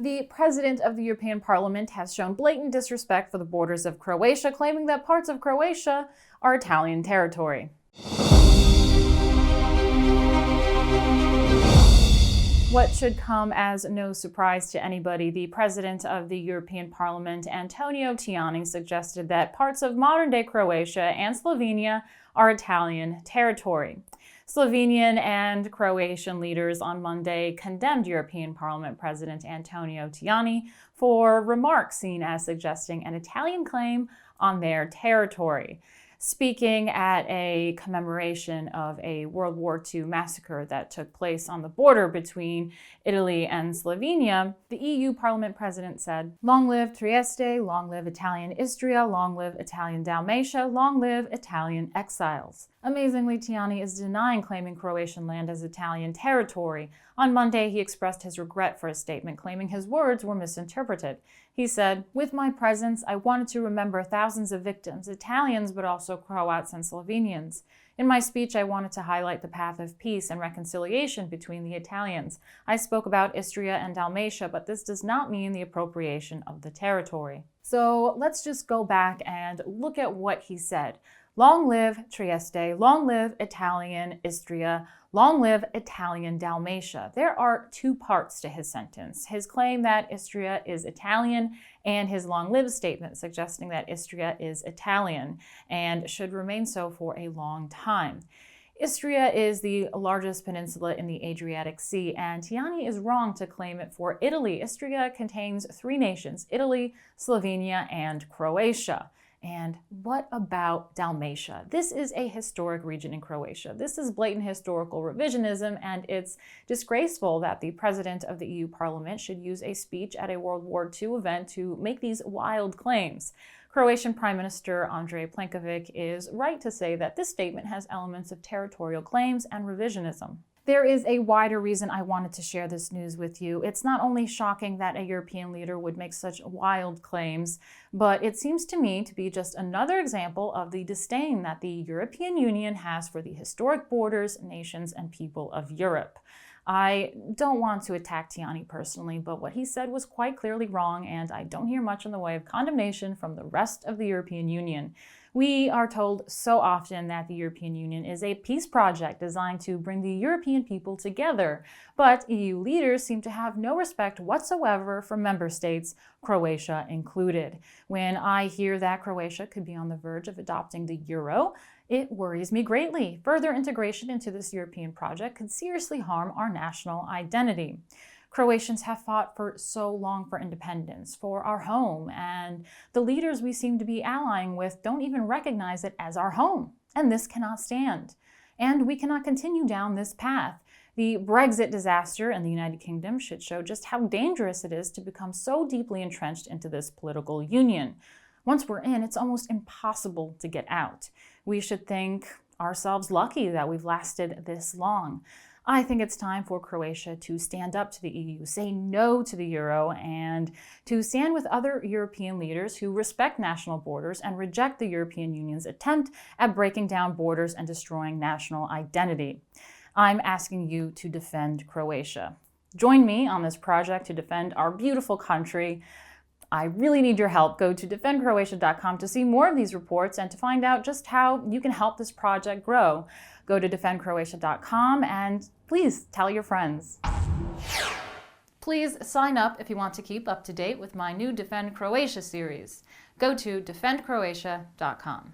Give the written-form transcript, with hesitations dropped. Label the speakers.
Speaker 1: The president of the European Parliament has shown blatant disrespect for the borders of Croatia, claiming that parts of Croatia are Italian territory. What should come as no surprise to anybody, the president of the European Parliament, Antonio Tajani, suggested that parts of modern-day Croatia and Slovenia are Italian territory. Slovenian and Croatian leaders on Monday condemned European Parliament President Antonio Tajani for remarks seen as suggesting an Italian claim on their territory. Speaking at a commemoration of a World War II massacre that took place on the border between Italy and Slovenia, the EU Parliament President said, "Long live Trieste, long live Italian Istria, long live Italian Dalmatia, long live Italian exiles." Amazingly, Tajani is denying claiming Croatian land as Italian territory. On Monday, he expressed his regret for his statement, claiming his words were misinterpreted. He said, "With my presence, I wanted to remember thousands of victims, Italians, but also Croats and Slovenians. In my speech, I wanted to highlight the path of peace and reconciliation between the Italians. I spoke about Istria and Dalmatia, but this does not mean the appropriation of the territory." So let's just go back and look at what he said. Long live Trieste, long live Italian Istria, long live Italian Dalmatia. There are two parts to his sentence. His claim that Istria is Italian and his long live statement suggesting that Istria is Italian and should remain so for a long time. Istria is the largest peninsula in the Adriatic Sea, and Tajani is wrong to claim it for Italy. Istria contains three nations: Italy, Slovenia, and Croatia. And what about Dalmatia? This is a historic region in Croatia. This is blatant historical revisionism, and it's disgraceful that the president of the EU Parliament should use a speech at a World War II event to make these wild claims. Croatian Prime Minister Andrej Plenković is right to say that this statement has elements of territorial claims and revisionism. There is a wider reason I wanted to share this news with you. It's not only shocking that a European leader would make such wild claims, but it seems to me to be just another example of the disdain that the European Union has for the historic borders, nations, and people of Europe. I don't want to attack Tajani personally, but what he said was quite clearly wrong, and I don't hear much in the way of condemnation from the rest of the European Union. We are told so often that the European Union is a peace project designed to bring the European people together, but EU leaders seem to have no respect whatsoever for member states, Croatia included. When I hear that Croatia could be on the verge of adopting the euro, it worries me greatly. Further integration into this European project could seriously harm our national identity. Croatians have fought for so long for independence, for our home, and the leaders we seem to be allying with don't even recognize it as our home. And this cannot stand. And we cannot continue down this path. The Brexit disaster in the United Kingdom should show just how dangerous it is to become so deeply entrenched into this political union. Once we're in, it's almost impossible to get out. We should think ourselves lucky that we've lasted this long. I think it's time for Croatia to stand up to the EU, say no to the euro, and to stand with other European leaders who respect national borders and reject the European Union's attempt at breaking down borders and destroying national identity. I'm asking you to defend Croatia. Join me on this project to defend our beautiful country. I really need your help. Go to defendcroatia.com to see more of these reports and to find out just how you can help this project grow. Go to defendcroatia.com and please tell your friends. Please sign up if you want to keep up to date with my new Defend Croatia series. Go to defendcroatia.com.